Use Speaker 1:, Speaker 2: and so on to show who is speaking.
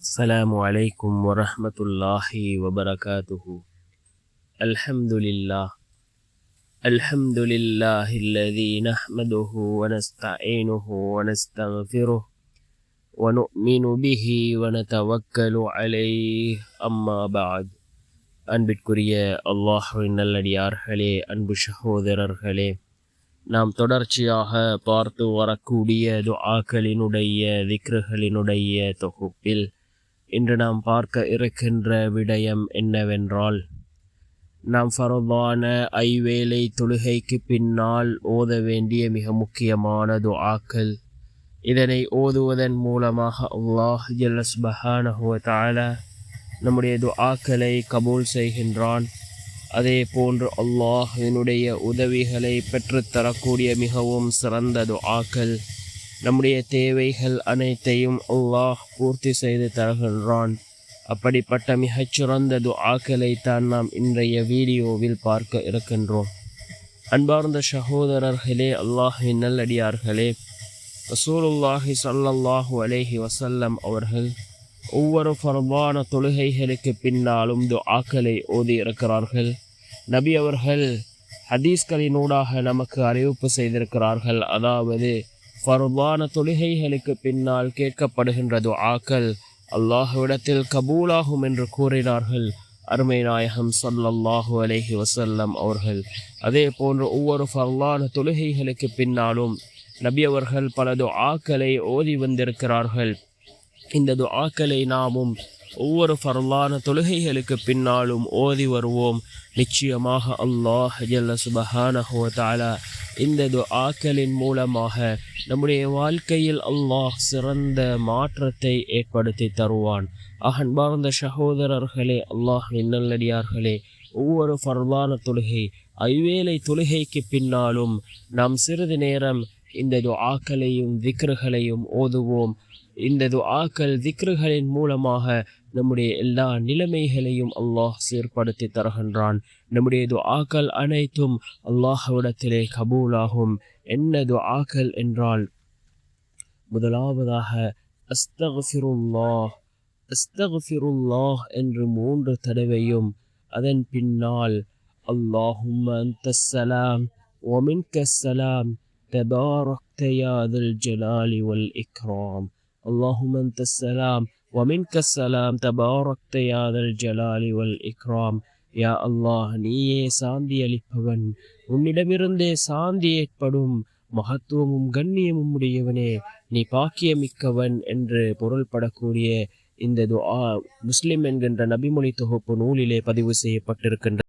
Speaker 1: السلام عليكم ورحمة الله وبركاته. الحمد لله الذي نحمده ونستعينه ونستغفره ونؤمن به ونتوكل عليه أما بعد. அன்பிற்குரிய அல்லாஹ்வின் நல்லடியார்களே, அன்பு சகோதரர்களே, நாம் தொடர்ச்சியாக பார்த்து வரக்கூடிய துஆக்களினுடைய திக்ருகளினுடைய தொகுப்பில் இன்று நாம் பார்க்க இருக்கின்ற விடயம் என்னவென்றால், நாம் ஃபர்தான ஐவேளை தொழுகைக்கு பின்னால் ஓத வேண்டிய மிக முக்கியமான துஆக்கள். இதனை ஓதுவதன் மூலமாக அல்லாஹ் ஜல்ல சுப்ஹானஹு வ தஆலா நம்முடைய துஆக்களை கபூல் செய்கின்றான். அதே போன்று அல்லாஹ்வினுடைய உதவிகளை பெற்றுத்தரக்கூடிய மிகவும் சிறந்த துஆக்கள். நம்முடைய தேவைகள் அனைத்தையும் அல்லாஹ் பூர்த்தி செய்து தருகின்றான். அப்படிப்பட்ட மிகச்சிறந்த துஆக்களை தான் நாம் இன்றைய வீடியோவில் பார்க்க இருக்கின்றோம். அன்பார்ந்த சகோதரர்களே, அல்லாஹ்வின் நல்லடியார்களே, ரசூலுல்லாஹி ஸல்லல்லாஹு அலைஹி வஸல்லம் அவர்கள் ஒவ்வொரு ஃபர்தான தொழுகைகளுக்கு பின்னாலும் துஆக்களை ஓதி இருக்கிறார்கள். நபி அவர்கள் ஹதீஸ்களினூடாக நமக்கு அறிவிப்பு செய்திருக்கிறார்கள். அதாவது ஃபர்தான தொழுகைகளுக்கு பின்னால் கேட்கப்படுகின்ற துஆக்கள் அல்லாஹ்விடத்தில் கபூலாகும் என்று கூறினார்கள் அருமை நாயகம் ஸல்லல்லாஹு அலைஹி வஸல்லம் அவர்கள். அதே போன்று ஒவ்வொரு ஃபர்தான தொழுகைகளுக்கு பின்னாலும் நபி அவர்கள் பல துஆக்களை ஓதி வந்திருக்கிறார்கள். இந்த துஆக்களை நாமும் ஒவ்வொரு ஃபர்லான தொழுகைகளுக்கு பின்னாலும் ஓதி வருவோம். நிச்சயமாக அல்லாஹ் ஜல்ல சுப்ஹானஹு வ தஆலா இந்த துஆக்களின் மூலமாக நம்முடைய வாழ்க்கையில் அல்லாஹ் சிறந்த மாற்றத்தை ஏற்படுத்தி தருவான். அன்பார்ந்த சகோதரர்களே, அல்லாஹ்வின் நல்லடியார்களே, ஒவ்வொரு ஃபர்லான தொழுகை ஐவேளை தொழுகைக்கு பின்னாலும் நாம் சிறிது நேரம் இந்த துஆக்களையும் திக்ருகளையும் ஓதுவோம். இந்த துஆக்கள் திக்ருகளின் மூலமாக நம்முடைய எல்லா நிலைமைகளையும் அல்லாஹ் சீர்படுத்தி தருகின்றான். நம்முடைய துஆக்கள் அனைத்தும் அல்லாஹ்விடத்திலே கபூலாகும். என்ன துஆக்கள் என்றால், முதலாவதாக அஸ்தக்ஃபிருல்லாஹ் அஸ்தக்ஃபிருல்லாஹ் என்று 3 தடவையும், அதன் பின்னால் அல்லாஹும்ம அன்தஸ் ஸலாம் வ மின்கஸ் ஸலாம் தபாரக்த யா தல் ஜலாலி வல் இக்ராம். اللهم أنت السلام ومنك السلام تباركت يا ذا الجلال والإكرام. யா அல்லாஹ், நீயே சாந்தி அளிப்பவன், உன்னிடமிருந்தே சாந்தி ஏற்படும், மகத்துவமும் கண்ணியமும் உடையவனே, நீ பாக்கியமிக்கவன் என்று பொருள்படக்கூடிய இந்த துஆ முஸ்லிம் என்கின்ற நபிமொழி தொகுப்பு நூலிலே பதிவு செய்யப்பட்டிருக்கின்ற